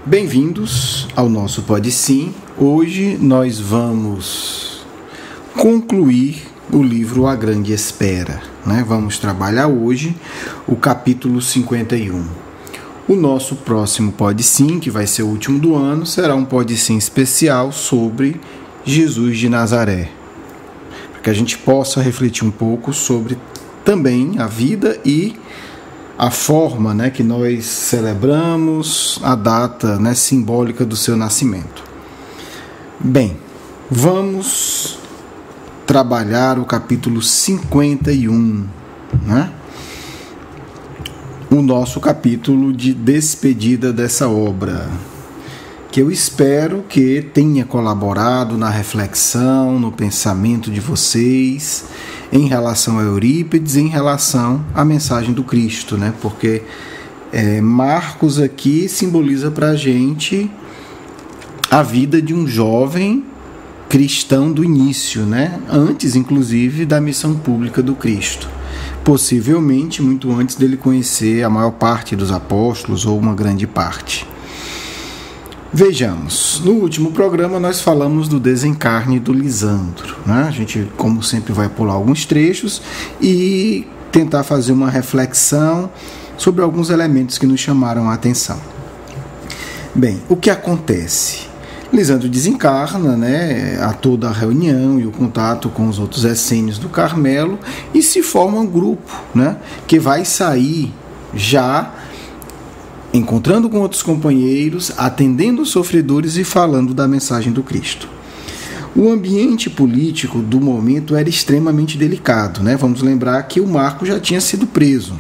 Bem-vindos ao nosso Pode Sim. Hoje nós vamos concluir o livro A Grande Espera, né? Vamos trabalhar hoje o capítulo 51. O nosso próximo Pode Sim, que vai ser o último do ano, será um Pode Sim especial sobre Jesus de Nazaré, para que a gente possa refletir um pouco sobre também a vida e a forma, né, que nós celebramos a data, né, simbólica do seu nascimento. Bem, vamos trabalhar o capítulo 51, né? O nosso capítulo de despedida dessa obra, que eu espero que tenha colaborado na reflexão, no pensamento de vocês em relação a Eurípides, em relação à mensagem do Cristo, né? Porque Marcos aqui simboliza para a gente a vida de um jovem cristão do início, né? Antes, inclusive, da missão pública do Cristo. Possivelmente muito antes dele conhecer a maior parte dos apóstolos ou uma grande parte. Vejamos, no último programa nós falamos do desencarne do Lisandro, né? A gente, como sempre, vai pular alguns trechos e tentar fazer uma reflexão sobre alguns elementos que nos chamaram a atenção. Bem, o que acontece? Lisandro desencarna, né, a toda a reunião e o contato com os outros essênios do Carmelo e se forma um grupo, né, que vai sair já encontrando com outros companheiros, atendendo os sofredores e falando da mensagem do Cristo. O ambiente político do momento era extremamente delicado, né? Vamos lembrar que o Marco já tinha sido preso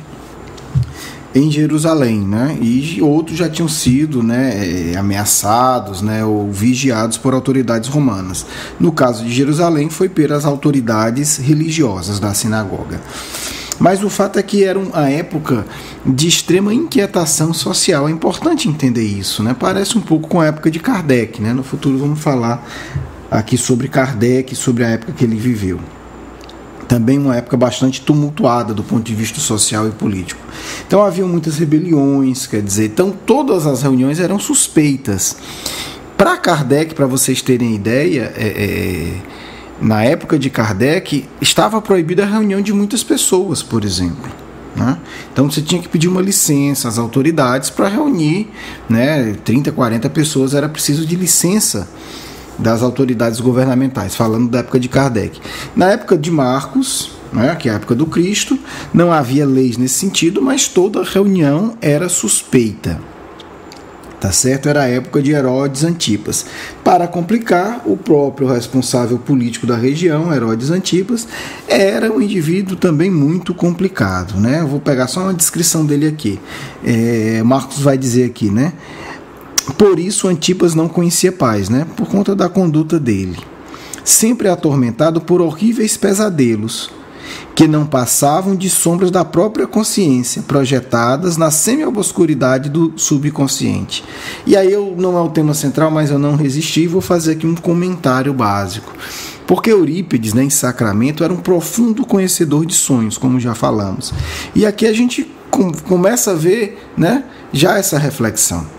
em Jerusalém, né? E outros já tinham sido, né, ameaçados, né, ou vigiados por autoridades romanas. No caso de Jerusalém, foi pelas autoridades religiosas da sinagoga. Mas o fato é que era uma época de extrema inquietação social. É importante entender isso, né? Parece um pouco com a época de Kardec, né? No futuro vamos falar aqui sobre Kardec, sobre a época que ele viveu. Também uma época bastante tumultuada do ponto de vista social e político. Então havia muitas rebeliões, quer dizer, então todas as reuniões eram suspeitas. Para Kardec, para vocês terem ideia, na época de Kardec, estava proibida a reunião de muitas pessoas, por exemplo, né? Então você tinha que pedir uma licença às autoridades para reunir, né, 30, 40 pessoas, era preciso de licença das autoridades governamentais, falando da época de Kardec. Na época de Marcos, né, que é a época do Cristo, não havia leis nesse sentido, mas toda reunião era suspeita. Tá certo? Era a época de Herodes Antipas. Para complicar, o próprio responsável político da região, Herodes Antipas, era um indivíduo também muito complicado, né? Eu vou pegar só uma descrição dele aqui. Marcos vai dizer aqui, né? Por isso Antipas não conhecia paz, né? Por conta da conduta dele. Sempre atormentado por horríveis pesadelos, que não passavam de sombras da própria consciência, projetadas na semi-obscuridade do subconsciente. E aí não é o tema central, mas eu não resisti e vou fazer aqui um comentário básico. Porque Eurípides, né, em Sacramento, era um profundo conhecedor de sonhos, como já falamos. E aqui a gente começa a ver, né, já essa reflexão.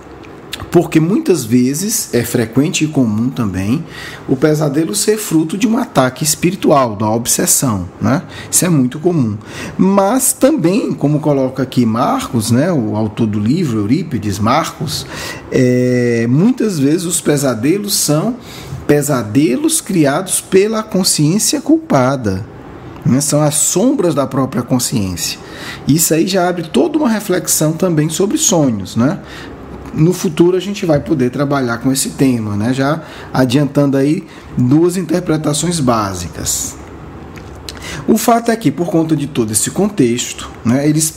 Porque muitas vezes é frequente e comum também o pesadelo ser fruto de um ataque espiritual, da obsessão, né? Isso é muito comum. Mas também, como coloca aqui Marcos, né, o autor do livro, Eurípides, Marcos, muitas vezes os pesadelos são pesadelos criados pela consciência culpada, né? São as sombras da própria consciência. Isso aí já abre toda uma reflexão também sobre sonhos, né? No futuro a gente vai poder trabalhar com esse tema, né? Já adiantando aí duas interpretações básicas. O fato é que, por conta de todo esse contexto, né, eles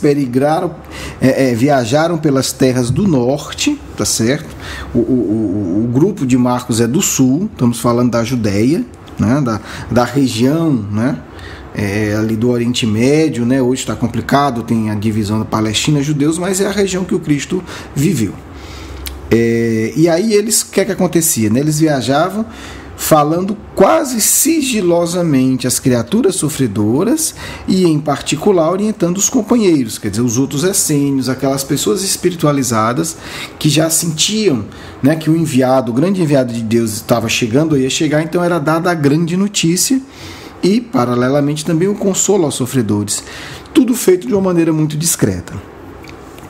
viajaram pelas terras do norte, tá certo? O grupo de Marcos é do sul, estamos falando da Judéia, né, da região, né, ali do Oriente Médio, né? Hoje está complicado, tem a divisão da Palestina, judeus, mas é a região que o Cristo viveu. E aí o que acontecia? Né? Eles viajavam falando quase sigilosamente às criaturas sofredoras e, em particular, orientando os companheiros, quer dizer, os outros essênios, aquelas pessoas espiritualizadas que já sentiam, né, que o grande enviado de Deus estava chegando, ia chegar, então era dada a grande notícia e, paralelamente, também o consolo aos sofredores. Tudo feito de uma maneira muito discreta.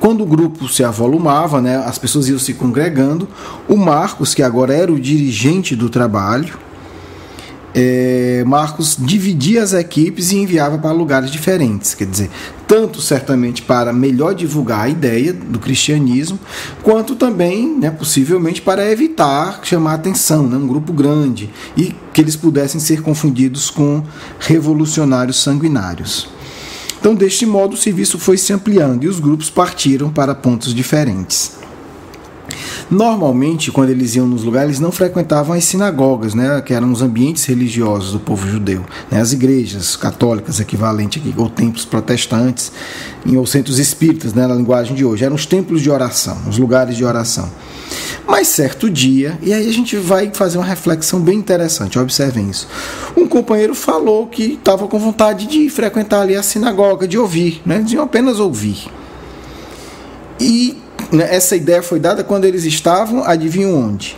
Quando o grupo se avolumava, né, as pessoas iam se congregando, o Marcos, que agora era o dirigente do trabalho, Marcos dividia as equipes e enviava para lugares diferentes, quer dizer, tanto certamente para melhor divulgar a ideia do cristianismo, quanto também, né, possivelmente, para evitar chamar atenção, né, um grupo grande, e que eles pudessem ser confundidos com revolucionários sanguinários. Então, deste modo, o serviço foi se ampliando e os grupos partiram para pontos diferentes. Normalmente, quando eles iam nos lugares, eles não frequentavam as sinagogas, né, que eram os ambientes religiosos do povo judeu, né, as igrejas católicas, equivalente aqui, ou templos protestantes, ou centros espíritas, né, na linguagem de hoje. Eram os templos de oração, os lugares de oração. Mas certo dia, e aí a gente vai fazer uma reflexão bem interessante, observem isso. Um companheiro falou que estava com vontade de frequentar ali a sinagoga, de ouvir, né, de apenas ouvir. E essa ideia foi dada quando eles estavam, adivinham onde?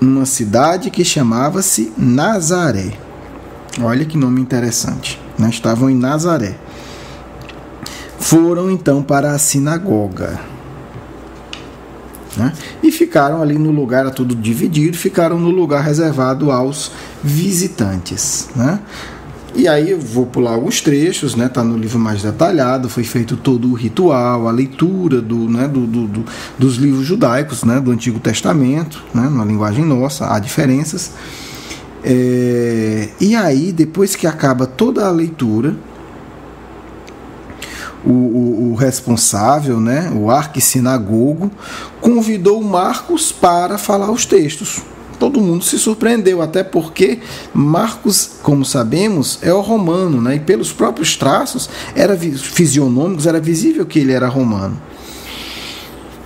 Numa cidade que chamava-se Nazaré. Olha que nome interessante, né? Estavam em Nazaré. Foram então para a sinagoga, né? E ficaram ali no lugar, era tudo dividido, ficaram no lugar reservado aos visitantes, né? E aí eu vou pular alguns trechos, né? Tá no livro mais detalhado, foi feito todo o ritual, a leitura dos livros judaicos, né? Do Antigo Testamento, né? Na linguagem nossa, há diferenças. E aí, depois que acaba toda a leitura, o responsável, né? O arquissinagogo, convidou Marcos para falar os textos. Todo mundo se surpreendeu, até porque Marcos, como sabemos, é o romano, né? E pelos próprios traços fisionômicos, era visível que ele era romano.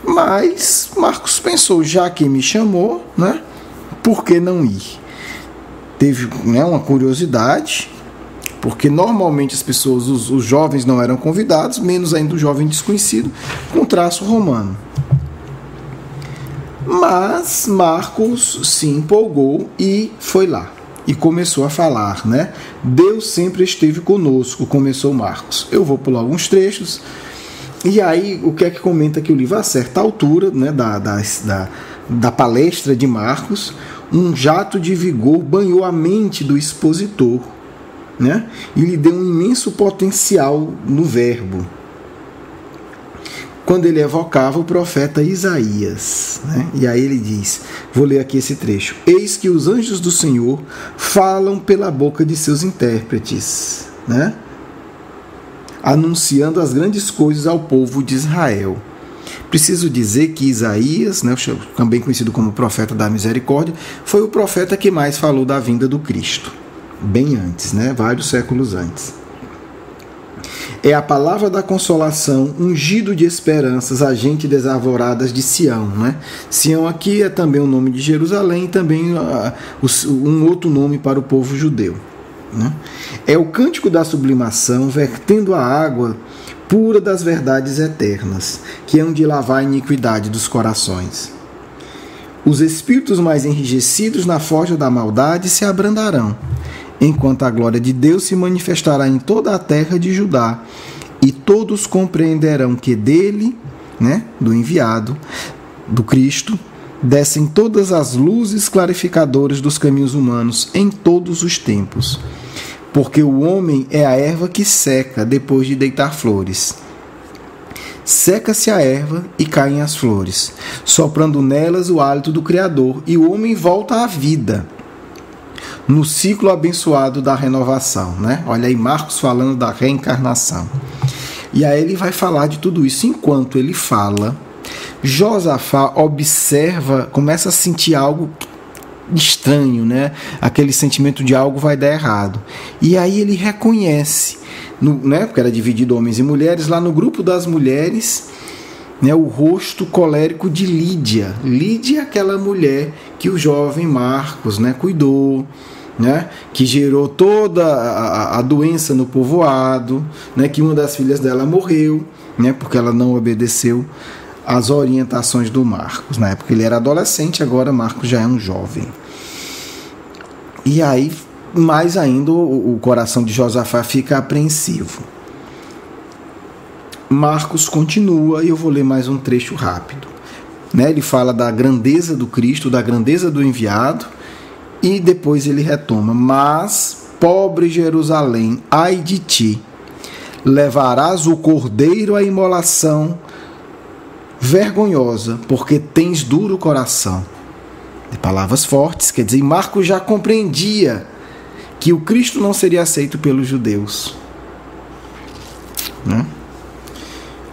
Mas Marcos pensou, já que me chamou, né? Por que não ir? Teve, né, uma curiosidade, porque normalmente as pessoas, os jovens não eram convidados, menos ainda o jovem desconhecido, com traço romano. Mas Marcos se empolgou e foi lá. E começou a falar, né? Deus sempre esteve conosco, começou Marcos. Eu vou pular alguns trechos. E aí, o que é que comenta que o livro? A certa altura, né, da palestra de Marcos, um jato de vigor banhou a mente do expositor, né? E lhe deu um imenso potencial no verbo, quando ele evocava o profeta Isaías, né? E aí ele diz, vou ler aqui esse trecho: eis que os anjos do Senhor falam pela boca de seus intérpretes, né? Anunciando as grandes coisas ao povo de Israel. Preciso dizer que Isaías, né, também conhecido como profeta da misericórdia, foi o profeta que mais falou da vinda do Cristo, bem antes, né? Vários séculos antes. É a palavra da consolação, ungido de esperanças, a gente desarvoradas de Sião, né? Sião aqui é também o nome de Jerusalém e também um outro nome para o povo judeu, né? É o cântico da sublimação, vertendo a água pura das verdades eternas, que hão de lavar a iniquidade dos corações. Os espíritos mais enrijecidos na forja da maldade se abrandarão, enquanto a glória de Deus se manifestará em toda a terra de Judá, e todos compreenderão que dele, né, do enviado, do Cristo, descem todas as luzes clarificadoras dos caminhos humanos em todos os tempos. Porque o homem é a erva que seca depois de deitar flores. Seca-se a erva e caem as flores, soprando nelas o hálito do Criador, e o homem volta à vida, no ciclo abençoado da renovação, né? Olha aí Marcos falando da reencarnação. E aí ele vai falar de tudo isso. Enquanto ele fala, Josafá observa, começa a sentir algo estranho, né? Aquele sentimento de algo vai dar errado. E aí ele reconhece, né? Porque era dividido homens e mulheres, lá no grupo das mulheres né, o rosto colérico de Lídia. Lídia é aquela mulher que o jovem Marcos, né, cuidou, né, que gerou toda a doença no povoado, né, que uma das filhas dela morreu, né, porque ela não obedeceu às orientações do Marcos. Na época ele era adolescente, agora Marcos já é um jovem. E aí, mais ainda, o coração de Josafá fica apreensivo. Marcos continua, e eu vou ler mais um trecho rápido. Né? Ele fala da grandeza do Cristo, da grandeza do enviado, e depois ele retoma: mas, pobre Jerusalém, ai de ti, levarás o cordeiro à imolação vergonhosa, porque tens duro coração. De palavras fortes, quer dizer, Marcos já compreendia que o Cristo não seria aceito pelos judeus. Né?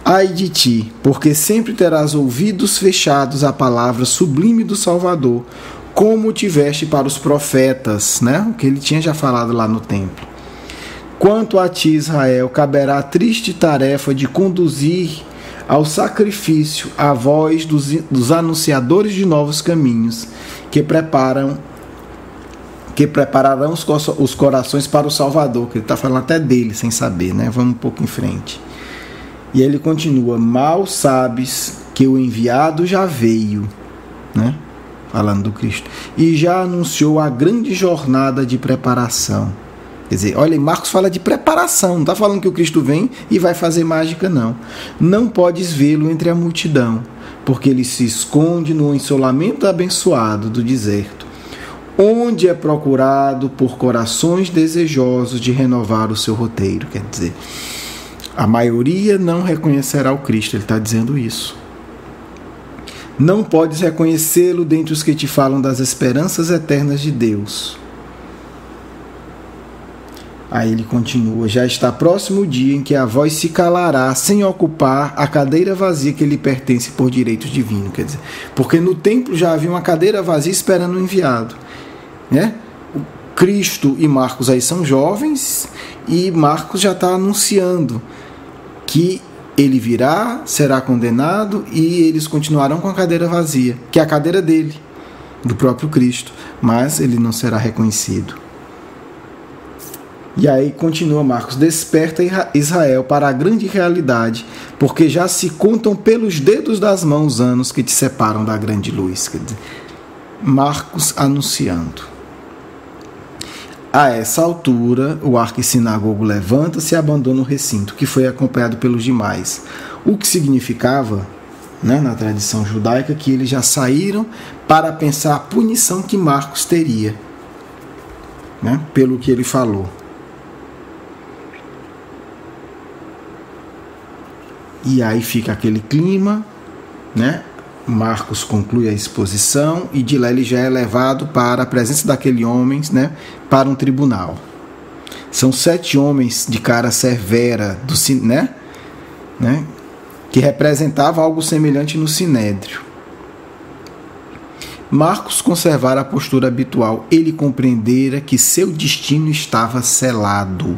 Ai de ti, porque sempre terás ouvidos fechados à palavra sublime do Salvador, como tiveste para os profetas, né? O que ele tinha já falado lá no templo. Quanto a ti, Israel, caberá a triste tarefa de conduzir ao sacrifício a voz dos anunciadores de novos caminhos, que prepararão os corações para o Salvador, que ele está falando até dele, sem saber, né? Vamos um pouco em frente. E ele continua: mal sabes que o enviado já veio, né? Falando do Cristo, e já anunciou a grande jornada de preparação. Quer dizer, olha, Marcos fala de preparação, não está falando que o Cristo vem e vai fazer mágica, não. Não podes vê-lo entre a multidão, porque ele se esconde no ensolamento abençoado do deserto, onde é procurado por corações desejosos de renovar o seu roteiro. Quer dizer, a maioria não reconhecerá o Cristo, ele está dizendo isso. Não podes reconhecê-lo dentre os que te falam das esperanças eternas de Deus. Aí ele continua: já está próximo o dia em que a voz se calará sem ocupar a cadeira vazia que lhe pertence por direito divino. Quer dizer, porque no templo já havia uma cadeira vazia esperando o enviado, né? Cristo e Marcos aí são jovens, e Marcos já está anunciando que ele virá, será condenado, e eles continuarão com a cadeira vazia, que é a cadeira dele, do próprio Cristo, mas ele não será reconhecido. E aí continua Marcos: desperta Israel para a grande realidade, porque já se contam pelos dedos das mãos anos que te separam da grande luz. Quer dizer, Marcos anunciando. A essa altura, o arquissinagogo levanta-se e abandona o recinto, que foi acompanhado pelos demais. O que significava, né, na tradição judaica, que eles já saíram para pensar a punição que Marcos teria, né, pelo que ele falou. E aí fica aquele clima, né? Marcos conclui a exposição e de lá ele já é levado para a presença daquele homem, né, para um tribunal. São 7 homens de cara severa, né, que representava algo semelhante no Sinédrio. Marcos conservara a postura habitual. Ele compreendera que seu destino estava selado.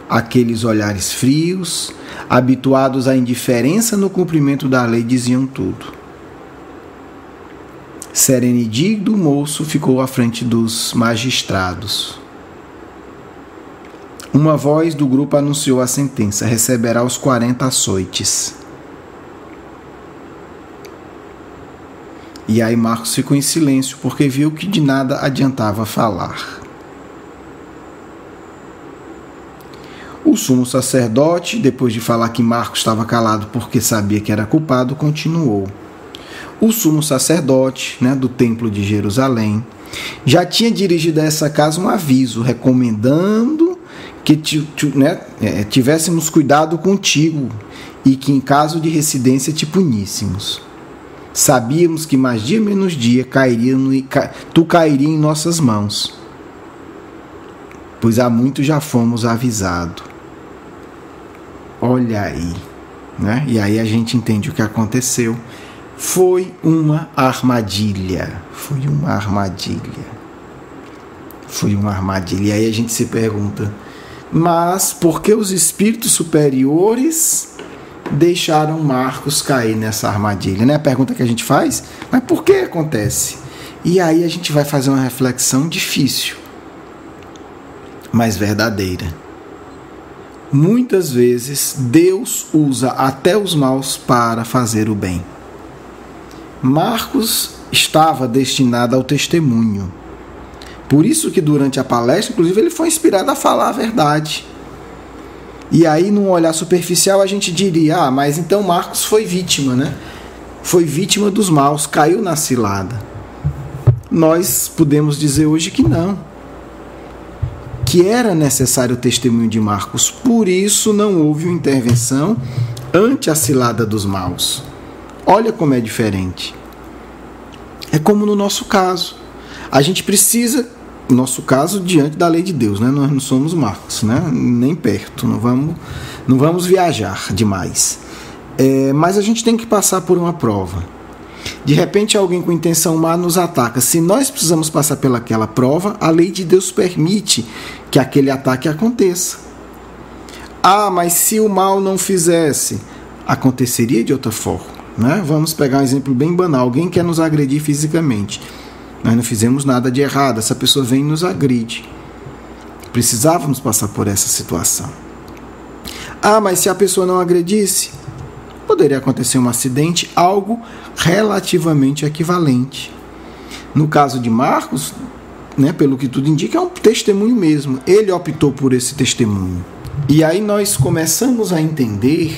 Aqueles olhares frios, habituados à indiferença no cumprimento da lei, diziam tudo. Sereno e digno, o moço ficou à frente dos magistrados. Uma voz do grupo anunciou a sentença: receberá os 40 açoites. E aí Marcos ficou em silêncio, porque viu que de nada adiantava falar. O sumo sacerdote, depois de falar que Marcos estava calado porque sabia que era culpado, continuou. O sumo sacerdote, né, do templo de Jerusalém já tinha dirigido a essa casa um aviso recomendando que tivéssemos cuidado contigo e que em caso de residência te puníssemos. Sabíamos que mais dia menos dia tu cairia em nossas mãos, pois há muito já fomos avisados. Olha aí, né? E aí a gente entende o que aconteceu. Foi uma armadilha. Foi uma armadilha. Foi uma armadilha. E aí a gente se pergunta: mas por que os espíritos superiores deixaram Marcos cair nessa armadilha, né? A pergunta que a gente faz, mas por que acontece? E aí a gente vai fazer uma reflexão difícil, mas verdadeira. Muitas vezes Deus usa até os maus para fazer o bem. Marcos estava destinado ao testemunho. Por isso que durante a palestra, inclusive, ele foi inspirado a falar a verdade. E aí, num olhar superficial, a gente diria, mas então Marcos foi vítima, né? Foi vítima dos maus, caiu na cilada. Nós podemos dizer hoje que não. Que era necessário o testemunho de Marcos. Por isso não houve uma intervenção ante a cilada dos maus. Olha como é diferente. É como no nosso caso. A gente precisa, no nosso caso, diante da lei de Deus, né? Nós não somos Marcos, né? Nem perto, não vamos viajar demais. Mas a gente tem que passar por uma prova. De repente alguém com intenção má nos ataca. Se nós precisamos passar pelaquela prova, a lei de Deus permite que aquele ataque aconteça. Mas se o mal não fizesse, aconteceria de outra forma, né? Vamos pegar um exemplo bem banal. Alguém quer nos agredir fisicamente. Nós não fizemos nada de errado, essa pessoa vem e nos agride. Precisávamos passar por essa situação. Mas se a pessoa não agredisse, poderia acontecer um acidente, algo relativamente equivalente. No caso de Marcos, né, pelo que tudo indica, é um testemunho mesmo. Ele optou por esse testemunho. E aí nós começamos a entender,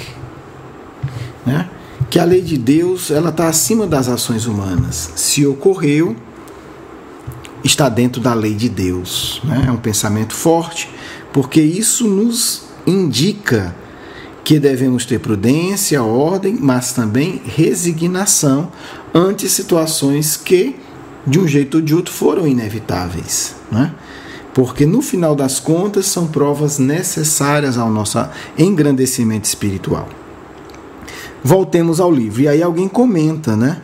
né, que a lei de Deus ela está acima das ações humanas. Se ocorreu, está dentro da lei de Deus, né? É um pensamento forte, porque isso nos indica que devemos ter prudência, ordem, mas também resignação ante situações que, de um jeito ou de outro, foram inevitáveis, né? Porque no final das contas são provas necessárias ao nosso engrandecimento espiritual. Voltemos ao livro, e aí alguém comenta, né?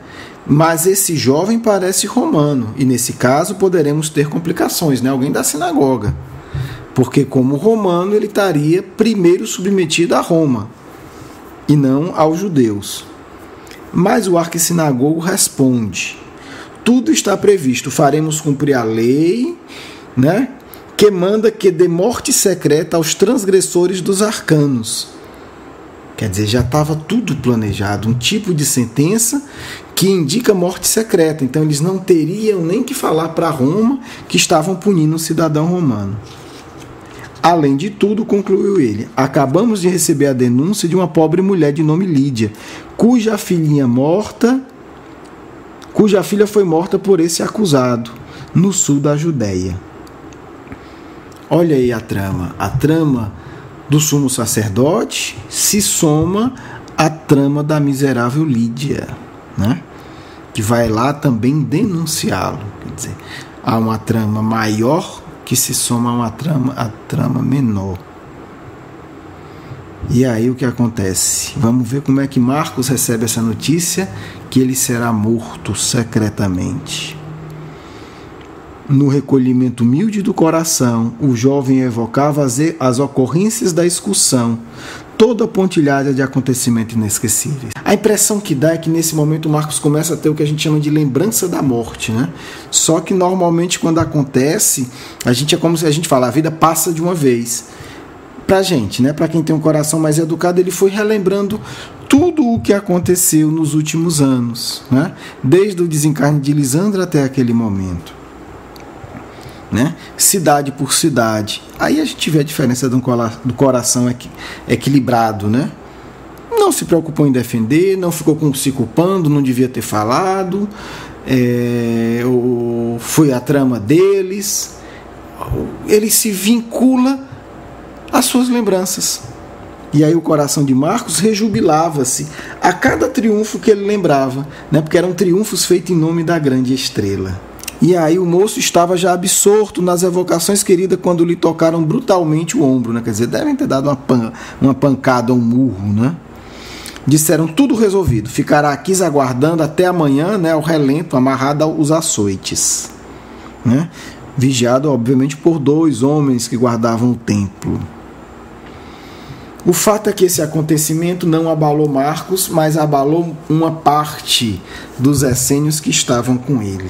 Mas esse jovem parece romano, e nesse caso poderemos ter complicações, né? Alguém da sinagoga, porque como romano ele estaria primeiro submetido a Roma, e não aos judeus. Mas o arquissinagogo responde, tudo está previsto, faremos cumprir a lei, né? Que manda que dê morte secreta aos transgressores dos arcanos. Quer dizer, já estava tudo planejado, um tipo de sentença que indica morte secreta. Então eles não teriam nem que falar para Roma que estavam punindo um cidadão romano. Além de tudo, concluiu ele, acabamos de receber a denúncia de uma pobre mulher de nome Lídia, cuja filha foi morta por esse acusado, no sul da Judéia. Olha aí a trama. A trama do sumo sacerdote se soma à trama da miserável Lídia, né? Que vai lá também denunciá-lo. Quer dizer, há uma trama maior que se soma a trama menor. E aí o que acontece? Vamos ver como é que Marcos recebe essa notícia que ele será morto secretamente. No recolhimento humilde do coração, o jovem evocava as ocorrências da excursão, toda pontilhada de acontecimentos inesquecíveis. A impressão que dá é que nesse momento Marcos começa a ter o que a gente chama de lembrança da morte, né? Só que normalmente quando acontece, é como se a gente fala, a vida passa de uma vez. Pra gente, né? Para quem tem um coração mais educado, ele foi relembrando tudo o que aconteceu nos últimos anos, né? Desde o desencarne de Lisandro até aquele momento. Né? Cidade por cidade. Aí a gente vê a diferença do coração equilibrado, né? Não se preocupou em defender, não ficou se culpando, não devia ter falado, foi a trama deles. Ele se vincula às suas lembranças. E aí o coração de Marcos rejubilava-se a cada triunfo que ele lembrava, né? Porque eram triunfos feitos em nome da grande estrela. E aí o moço estava já absorto nas evocações queridas quando lhe tocaram brutalmente o ombro, né? Quer dizer, devem ter dado uma pancada, um murro, né? Disseram tudo resolvido, ficará aqui aguardando até amanhã, né, ao relento, amarrado aos açoites, né? Vigiado, obviamente, por 2 homens que guardavam o templo. O fato é que esse acontecimento não abalou Marcos, mas abalou uma parte dos essênios que estavam com ele,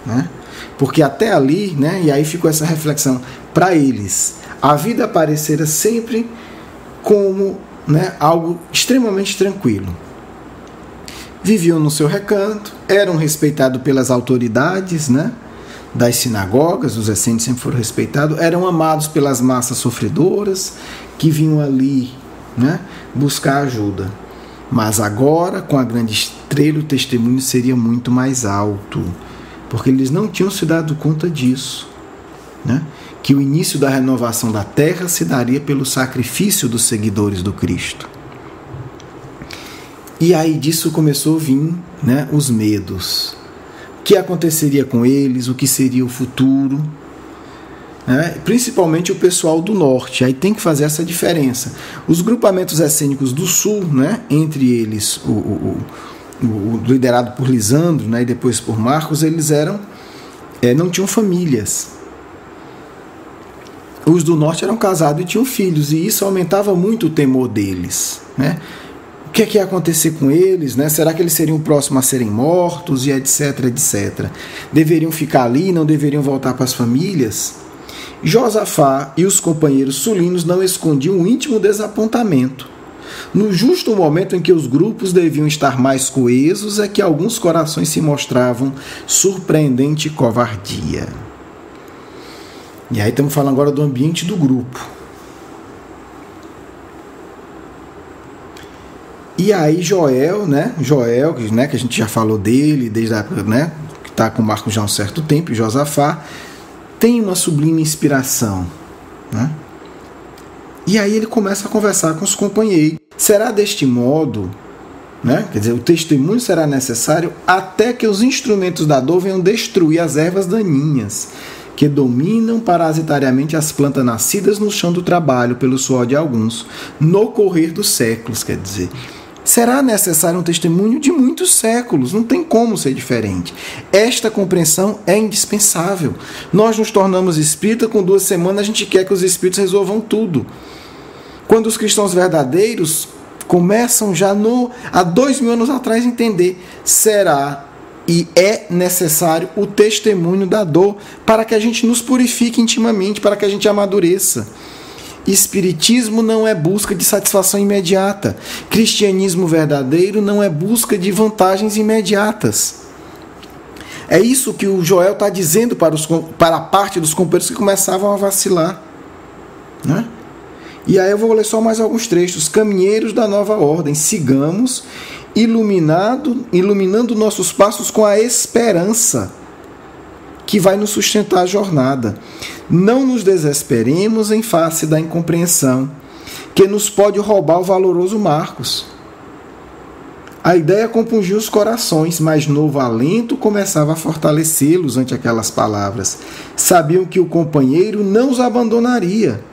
né? Porque até ali, né, e aí ficou essa reflexão, para eles, a vida aparecera sempre como, né, algo extremamente tranquilo. Viviam no seu recanto, eram respeitados pelas autoridades, né, das sinagogas, os essênios sempre foram respeitados, eram amados pelas massas sofredoras que vinham ali, né, buscar ajuda. Mas agora, com a grande estrela, o testemunho seria muito mais alto, porque eles não tinham se dado conta disso, né? Que o início da renovação da terra se daria pelo sacrifício dos seguidores do Cristo. E aí disso começou a vir, né, os medos. O que aconteceria com eles, o que seria o futuro, né? Principalmente o pessoal do norte. Aí tem que fazer essa diferença. Os grupamentos essênicos do sul, né, entre eles o liderado por Lisandro, né, e depois por Marcos, eles não tinham famílias. Os do norte eram casados e tinham filhos, e isso aumentava muito o temor deles, né? O que ia acontecer com eles, né? Será que eles seriam o próximo a serem mortos, e etc, etc. Deveriam ficar ali, não deveriam voltar para as famílias? Josafá e os companheiros sulinos não escondiam o íntimo desapontamento. No justo momento em que os grupos deviam estar mais coesos, é que alguns corações se mostravam surpreendente covardia. E aí estamos falando agora do ambiente do grupo. E aí Joel, que a gente já falou dele, desde a época, né, que está com Marcos já há um certo tempo, e Josafá, tem uma sublime inspiração, né? E aí ele começa a conversar com os companheiros. Será deste modo, né? Quer dizer, o testemunho será necessário até que os instrumentos da dor venham destruir as ervas daninhas que dominam parasitariamente as plantas nascidas no chão do trabalho pelo suor de alguns, no correr dos séculos, quer dizer. Será necessário um testemunho de muitos séculos, não tem como ser diferente. Esta compreensão é indispensável. Nós nos tornamos espíritas, com 2 semanas a gente quer que os espíritos resolvam tudo. Quando os cristãos verdadeiros começam já há 2000 anos atrás a entender, será e é necessário o testemunho da dor para que a gente nos purifique intimamente, para que a gente amadureça. Espiritismo não é busca de satisfação imediata. Cristianismo verdadeiro não é busca de vantagens imediatas. É isso que o Joel está dizendo para a parte dos companheiros que começavam a vacilar, né? E aí eu vou ler só mais alguns trechos. Caminheiros da nova ordem, sigamos iluminando nossos passos com a esperança que vai nos sustentar a jornada. Não nos desesperemos em face da incompreensão, que nos pode roubar o valoroso Marcos. A ideia compungiu os corações, mas novo alento começava a fortalecê-los ante aquelas palavras. Sabiam que o companheiro não os abandonaria.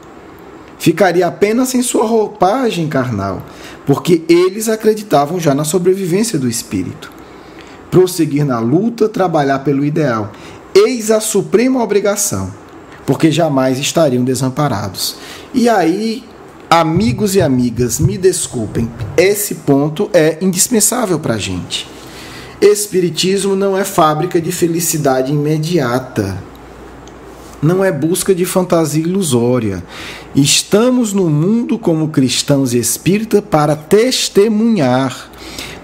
Ficaria apenas em sua roupagem carnal, porque eles acreditavam já na sobrevivência do espírito. Prosseguir na luta, trabalhar pelo ideal. Eis a suprema obrigação, porque jamais estariam desamparados. E aí, amigos e amigas, me desculpem, esse ponto é indispensável para a gente. Espiritismo não é fábrica de felicidade imediata. Não é busca de fantasia ilusória. Estamos no mundo como cristãos e espíritas para testemunhar,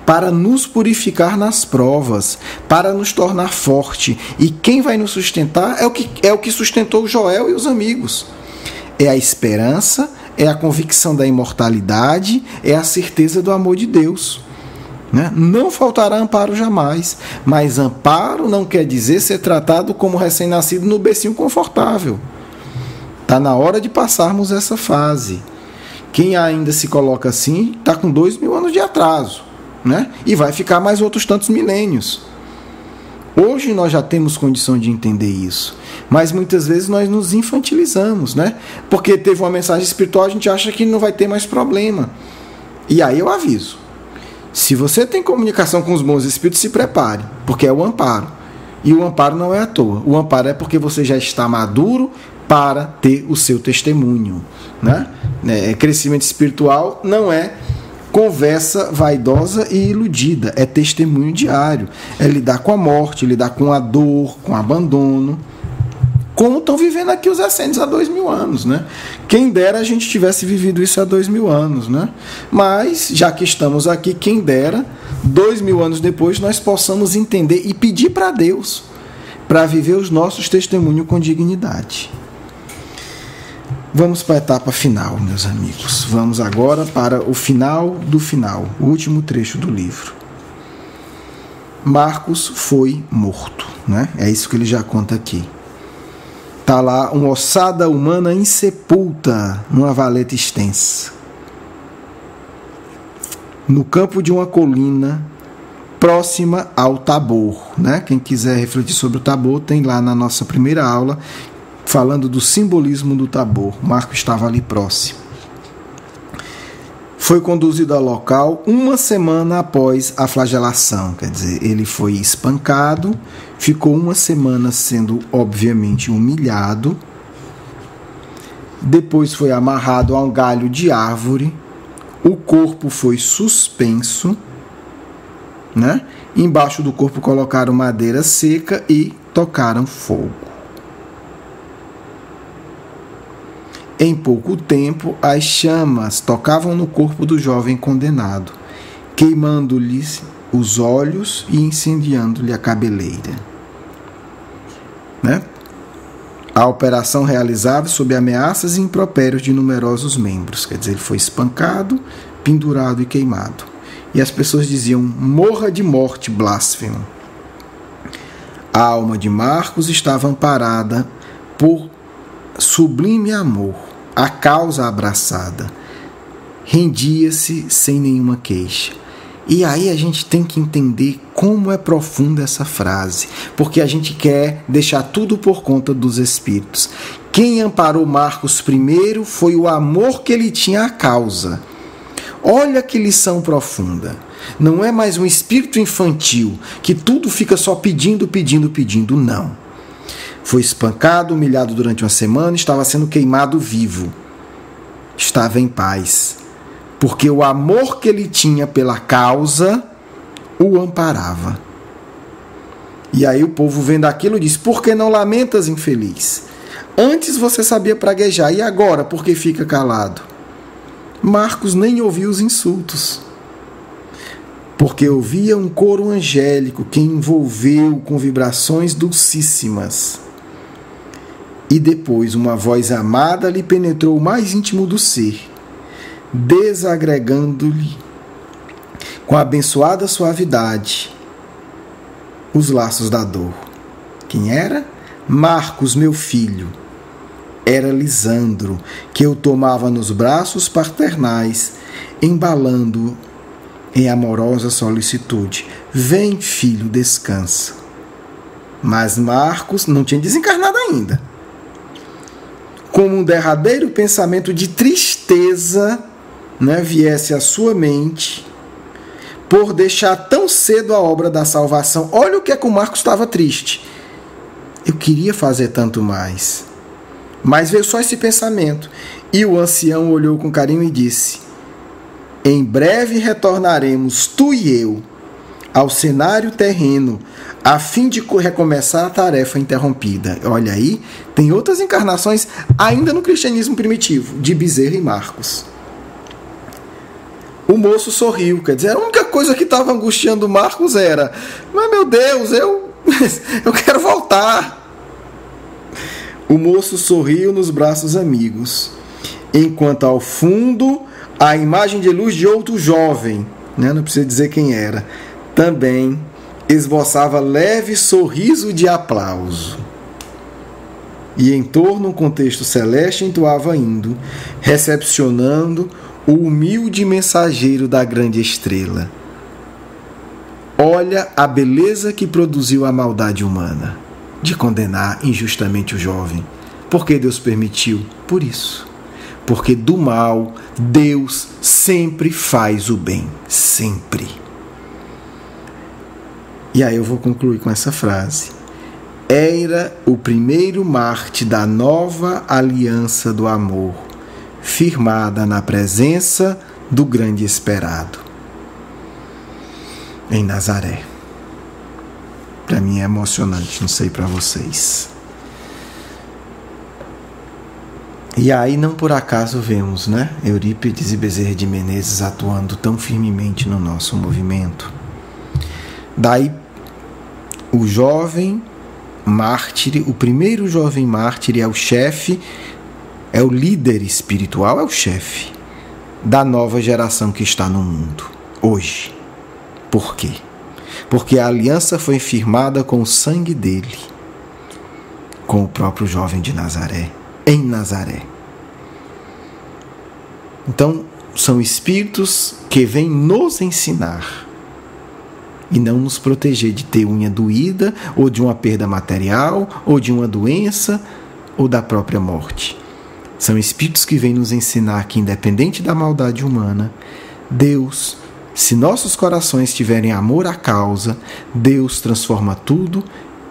para nos purificar nas provas, para nos tornar forte. E quem vai nos sustentar é o que sustentou Joel e os amigos. É a esperança, é a convicção da imortalidade, é a certeza do amor de Deus. Né? Não faltará amparo jamais, mas amparo não quer dizer ser tratado como recém-nascido no bercinho confortável. Está na hora de passarmos essa fase. Quem ainda se coloca assim está com 2000 anos de atraso, né? E vai ficar mais outros tantos milênios. Hoje nós já temos condição de entender isso, mas muitas vezes nós nos infantilizamos, né? Porque teve uma mensagem espiritual, a gente acha que não vai ter mais problema. E aí eu aviso. Se você tem comunicação com os bons espíritos, se prepare, porque é o amparo. E o amparo não é à toa. O amparo é porque você já está maduro para ter o seu testemunho, né? Crescimento espiritual não é conversa vaidosa e iludida, é testemunho diário, é lidar com a morte, lidar com a dor, com o abandono, como estão vivendo aqui os essênios há 2000 anos, né? Quem dera a gente tivesse vivido isso há 2000 anos, né? Mas, já que estamos aqui, quem dera, 2000 anos depois, nós possamos entender e pedir para Deus para viver os nossos testemunhos com dignidade. Vamos para a etapa final, meus amigos. Vamos agora para o final do final, o último trecho do livro. Marcos foi morto, né? É isso que ele já conta aqui. Está lá uma ossada humana insepulta numa valeta extensa, no campo de uma colina próxima ao Tabor, né? Quem quiser refletir sobre o Tabor, tem lá na nossa primeira aula, falando do simbolismo do Tabor. Marcos estava ali próximo. Foi conduzido ao local uma semana após a flagelação, quer dizer, ele foi espancado, ficou uma semana sendo obviamente humilhado, depois foi amarrado a um galho de árvore, o corpo foi suspenso, né? Embaixo do corpo colocaram madeira seca e tocaram fogo. Em pouco tempo, as chamas tocavam no corpo do jovem condenado, queimando-lhe os olhos e incendiando-lhe a cabeleira. Né? A operação realizava sob ameaças e impropérios de numerosos membros. Quer dizer, ele foi espancado, pendurado e queimado. E as pessoas diziam: morra de morte, blasfemo. A alma de Marcos estava amparada por sublime amor. A causa abraçada, rendia-se sem nenhuma queixa. E aí a gente tem que entender como é profunda essa frase, porque a gente quer deixar tudo por conta dos espíritos. Quem amparou Marcos primeiro foi o amor que ele tinha à causa. Olha que lição profunda. Não é mais um espírito infantil que tudo fica só pedindo, não. Foi espancado, humilhado durante uma semana, estava sendo queimado vivo. Estava em paz, porque o amor que ele tinha pela causa o amparava. E aí o povo vendo aquilo diz: por que não lamentas, infeliz? Antes você sabia praguejar, e agora por que fica calado? Marcos nem ouviu os insultos, porque ouvia um coro angélico que envolveu com vibrações dulcíssimas. E depois uma voz amada lhe penetrou o mais íntimo do ser, desagregando-lhe com abençoada suavidade os laços da dor. Quem era? Marcos, meu filho. Era Lisandro, que eu tomava nos braços paternais, embalando em amorosa solicitude. Vem, filho, descansa. Mas Marcos não tinha desencarnado ainda. Como um derradeiro pensamento de tristeza, né, viesse à sua mente, por deixar tão cedo a obra da salvação. Olha o que é que o Marcos estava triste. Eu queria fazer tanto mais. Mas veio só esse pensamento. E o ancião olhou com carinho e disse: em breve retornaremos, tu e eu, ao cenário terreno, a fim de recomeçar a tarefa interrompida. Olha aí, tem outras encarnações ainda no cristianismo primitivo, de Bezerra e Marcos. O moço sorriu, quer dizer, a única coisa que estava angustiando Marcos era: mas meu Deus, eu quero voltar. O moço sorriu nos braços amigos, enquanto ao fundo a imagem de luz de outro jovem, né, não precisa dizer quem era, também esboçava leve sorriso de aplauso. E em torno um contexto celeste entoava indo, recepcionando o humilde mensageiro da grande estrela. Olha a beleza que produziu a maldade humana, de condenar injustamente o jovem. Por que Deus permitiu? Por isso. Porque do mal, Deus sempre faz o bem. Sempre. E aí eu vou concluir com essa frase. Era o primeiro Marte da nova aliança do amor, firmada na presença do grande esperado, em Nazaré. Para mim é emocionante, não sei para vocês. E aí não por acaso vemos, Eurípides e Bezerra de Menezes atuando tão firmemente no nosso movimento. Daí o jovem mártir, o primeiro jovem mártir é o chefe, é o líder espiritual, é o chefe da nova geração que está no mundo hoje. Por quê? Porque a aliança foi firmada com o sangue dele, com o próprio jovem de Nazaré, em Nazaré. Então, são espíritos que vêm nos ensinar e não nos proteger de ter unha doída, ou de uma perda material, ou de uma doença, ou da própria morte. São espíritos que vêm nos ensinar que, independente da maldade humana, Deus, se nossos corações tiverem amor à causa, Deus transforma tudo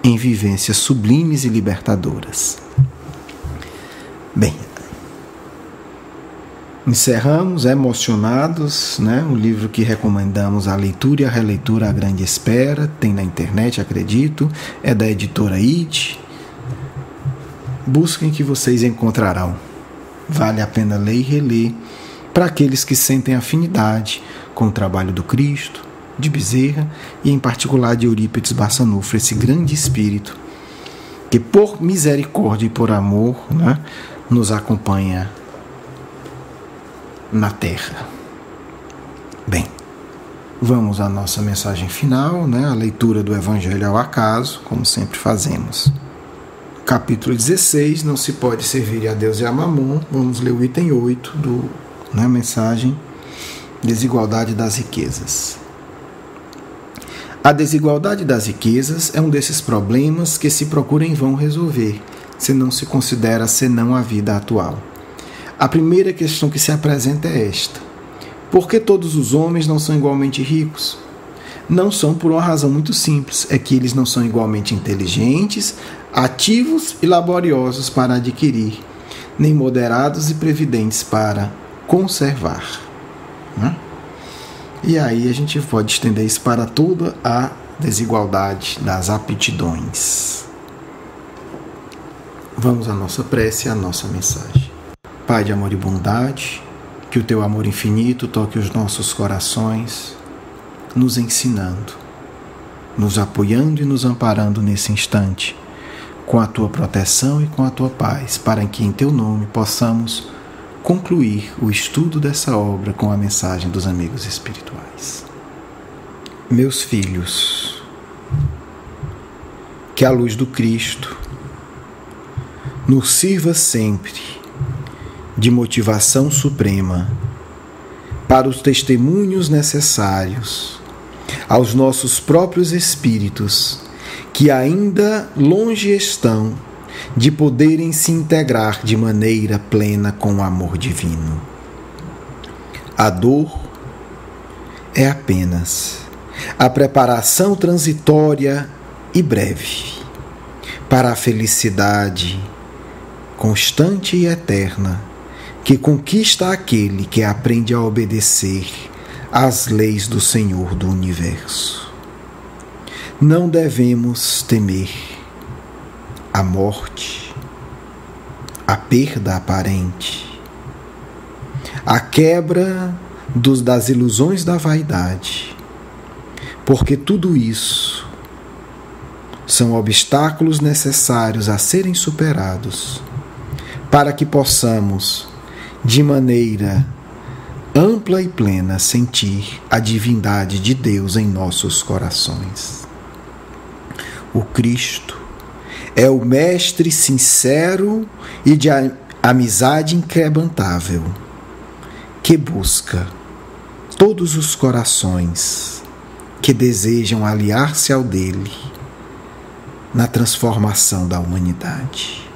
em vivências sublimes e libertadoras. Bem, encerramos emocionados, o livro que recomendamos, a leitura e a releitura, A Grande Espera, tem na internet, acredito, é da editora IT. Busquem que vocês encontrarão. Vale a pena ler e reler para aqueles que sentem afinidade com o trabalho do Cristo, de Bezerra e em particular de Eurípides Barçanufo, esse grande espírito que por misericórdia e por amor nos acompanha na Terra. Bem, vamos à nossa mensagem final, a leitura do Evangelho ao acaso, como sempre fazemos. Capítulo 16, não se pode servir a Deus e a Mamon. Vamos ler o item 8 da mensagem, desigualdade das riquezas. A desigualdade das riquezas é um desses problemas que se procura em vão resolver, se não se considera senão a vida atual. A primeira questão que se apresenta é esta: por que todos os homens não são igualmente ricos? Não são por uma razão muito simples, é que eles não são igualmente inteligentes, ativos e laboriosos para adquirir, nem moderados e previdentes para conservar. E aí a gente pode estender isso para toda a desigualdade das aptidões. Vamos à nossa prece e à nossa mensagem. Pai de amor e bondade, que o teu amor infinito toque os nossos corações, nos ensinando, nos apoiando e nos amparando nesse instante, com a tua proteção e com a tua paz, para que em teu nome possamos concluir o estudo dessa obra com a mensagem dos amigos espirituais. Meus filhos, que a luz do Cristo nos sirva sempre de motivação suprema para os testemunhos necessários aos nossos próprios espíritos, que ainda longe estão de poderem se integrar de maneira plena com o amor divino. A dor é apenas a preparação transitória e breve para a felicidade constante e eterna que conquista aquele que aprende a obedecer às leis do Senhor do Universo. Não devemos temer a morte, a perda aparente, a quebra das ilusões da vaidade, porque tudo isso são obstáculos necessários a serem superados para que possamos, de maneira ampla e plena, sentir a divindade de Deus em nossos corações. O Cristo é o mestre sincero e de amizade inquebrantável, que busca todos os corações que desejam aliar-se ao dele na transformação da humanidade.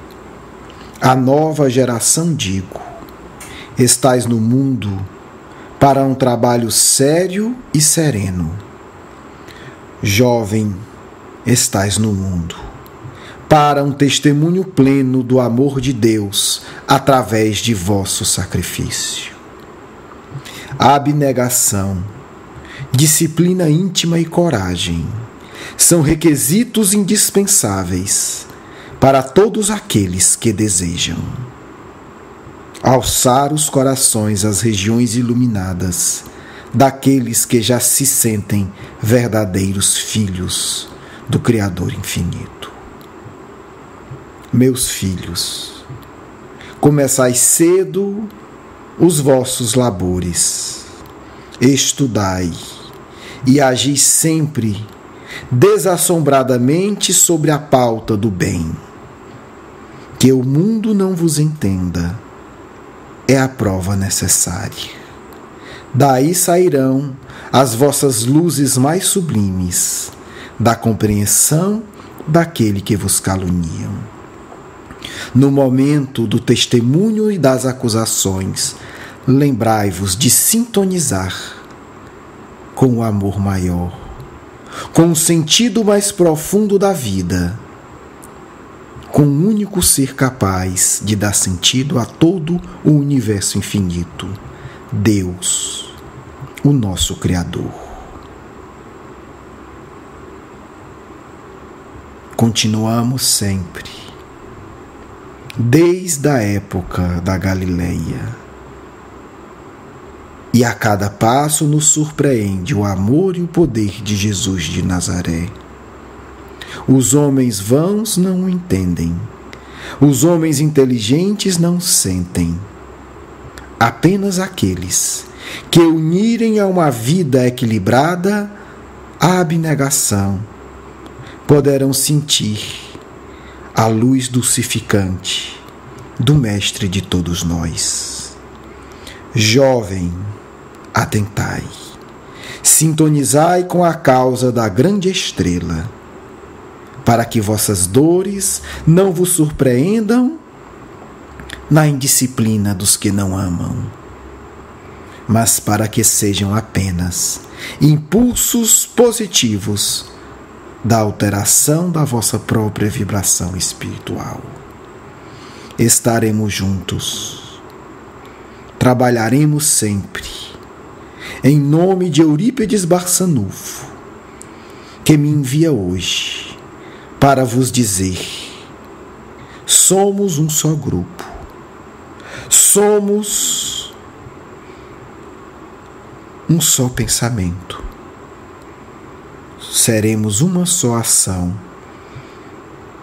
A nova geração, digo, estais no mundo para um trabalho sério e sereno. Jovem, estais no mundo para um testemunho pleno do amor de Deus através de vosso sacrifício. A abnegação, disciplina íntima e coragem são requisitos indispensáveis para todos aqueles que desejam alçar os corações às regiões iluminadas daqueles que já se sentem verdadeiros filhos do Criador infinito. Meus filhos, começai cedo os vossos labores, estudai e agi sempre desassombradamente sobre a pauta do bem. Que o mundo não vos entenda é a prova necessária. Daí sairão as vossas luzes mais sublimes, da compreensão daquele que vos caluniam. No momento do testemunho e das acusações, lembrai-vos de sintonizar com o amor maior, com o sentido mais profundo da vida, com o único ser capaz de dar sentido a todo o universo infinito, Deus, o nosso Criador. Continuamos sempre, desde a época da Galileia, e a cada passo nos surpreende o amor e o poder de Jesus de Nazaré. Os homens vãos não o entendem, os homens inteligentes não sentem. Apenas aqueles que unirem a uma vida equilibrada a abnegação poderão sentir a luz dulcificante do Mestre de todos nós. Jovem, atentai, sintonizai com a causa da grande estrela, para que vossas dores não vos surpreendam na indisciplina dos que não amam, mas para que sejam apenas impulsos positivos da alteração da vossa própria vibração espiritual. Estaremos juntos, trabalharemos sempre, em nome de Eurípides Barçanufo, que me envia hoje para vos dizer: somos um só grupo, somos um só pensamento, seremos uma só ação,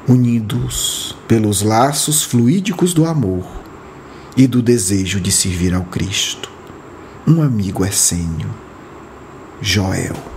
unidos pelos laços fluídicos do amor e do desejo de servir ao Cristo. Um amigo essênio, Joel.